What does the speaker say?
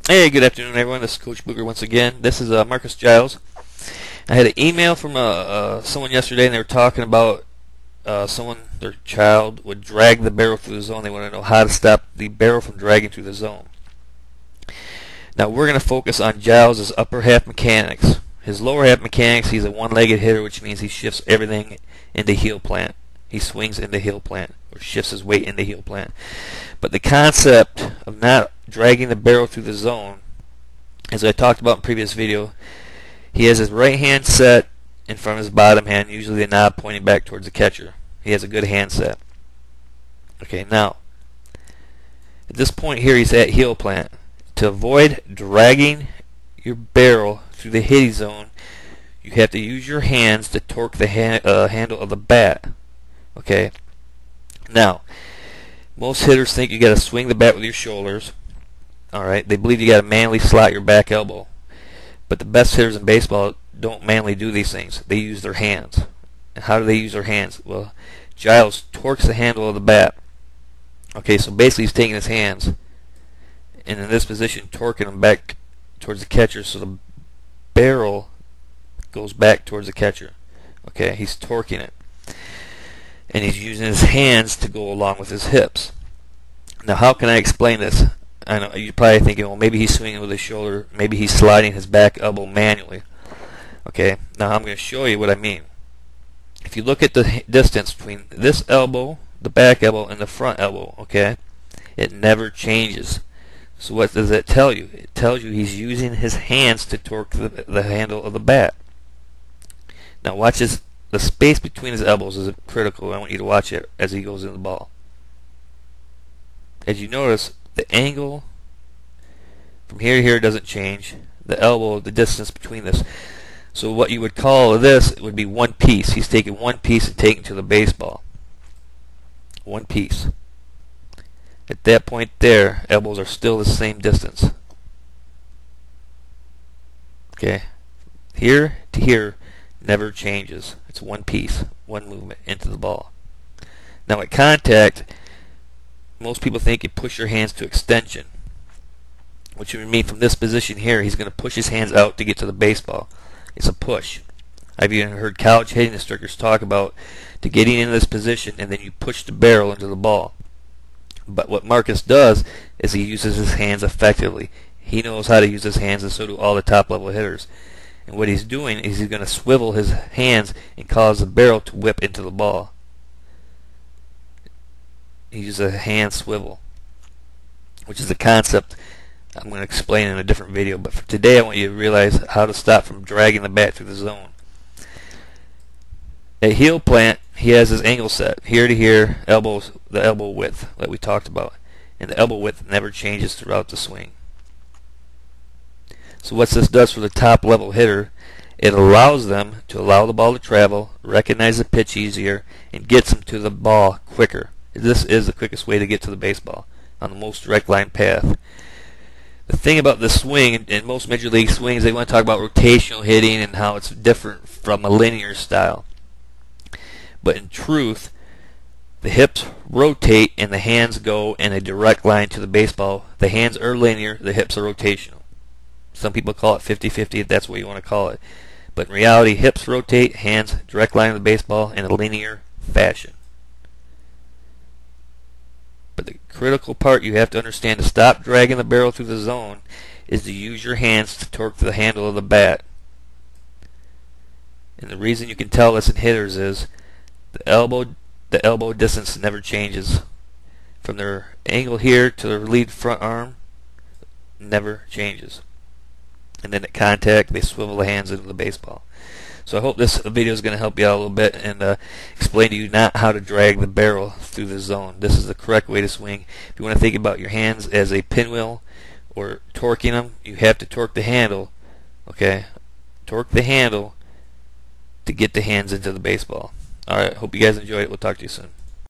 Hey, good afternoon, everyone. This is Coach Booger once again. This is Marcus Giles. I had an email from someone yesterday, and they were talking about their child, would drag the barrel through the zone. They want to know how to stop the barrel from dragging through the zone. Now, we're going to focus on Giles' upper half mechanics. His lower half mechanics, he's a one-legged hitter, which means he shifts everything into heel plant. He swings into heel plant, or shifts his weight into heel plant. But the concept of not dragging the barrel through the zone, as I talked about in previous video, he has his right hand set in front of his bottom hand, usually the knob pointing back towards the catcher. He has a good hand set. Okay, now, at this point here, he's at heel plant. To avoid dragging your barrel through the hitting zone, you have to use your hands to torque the handle of the bat. Okay, now, most hitters think you got to swing the bat with your shoulders. Alright, they believe you got to manually slot your back elbow. But the best hitters in baseball don't manually do these things. They use their hands. And how do they use their hands? Well, Giles torques the handle of the bat. Okay, so basically he's taking his hands and in this position torquing them back towards the catcher so the barrel goes back towards the catcher. Okay, he's torquing it. And he's using his hands to go along with his hips. Now, how can I explain this? I know you're probably thinking, well, maybe he's swinging with his shoulder, maybe he's sliding his back elbow manually. Okay, now I'm going to show you what I mean. If you look at the distance between this elbow, the back elbow, and the front elbow, okay, it never changes. So what does it tell you? It tells you he's using his hands to torque the handle of the bat. Now watch this. The space between his elbows is critical. I want you to watch it as he goes in the ball. As you notice, the angle from here to here doesn't change. The elbow, the distance between this. So what you would call this would be one piece. He's taking one piece and taking it to the baseball. One piece. At that point there, elbows are still the same distance. Okay? Here to here never changes. It's one piece, one movement into the ball. Now at contact, most people think you push your hands to extension, which would mean from this position here, he's going to push his hands out to get to the baseball. It's a push. I've even heard college hitting instructors talk about to getting into this position and then you push the barrel into the ball. But what Marcus does is he uses his hands effectively. He knows how to use his hands, and so do all the top level hitters. And what he's doing is he's going to swivel his hands and cause the barrel to whip into the ball. He uses a hand swivel, which is a concept I'm going to explain in a different video. But for today, I want you to realize how to stop from dragging the bat through the zone. At heel plant, he has his angle set. Here to here, the elbow width that we talked about. And the elbow width never changes throughout the swing. So what this does for the top level hitter, it allows them to allow the ball to travel, recognize the pitch easier, and gets them to the ball quicker. This is the quickest way to get to the baseball on the most direct line path. The thing about the swing, in most major league swings, they want to talk about rotational hitting and how it's different from a linear style. But in truth, the hips rotate and the hands go in a direct line to the baseball. The hands are linear, the hips are rotational. Some people call it 50-50 if that's what you want to call it. But in reality, hips rotate, hands direct line of the baseball in a linear fashion. But the critical part you have to understand to stop dragging the barrel through the zone is to use your hands to torque the handle of the bat. And the reason you can tell this in hitters is the elbow distance never changes. From their angle here to their lead front arm never changes. And then at contact, they swivel the hands into the baseball. So I hope this video is going to help you out a little bit and explain to you not how to drag the barrel through the zone. This is the correct way to swing. If you want to think about your hands as a pinwheel or torquing them, you have to torque the handle. Okay, torque the handle to get the hands into the baseball. All right, hope you guys enjoyed it. We'll talk to you soon.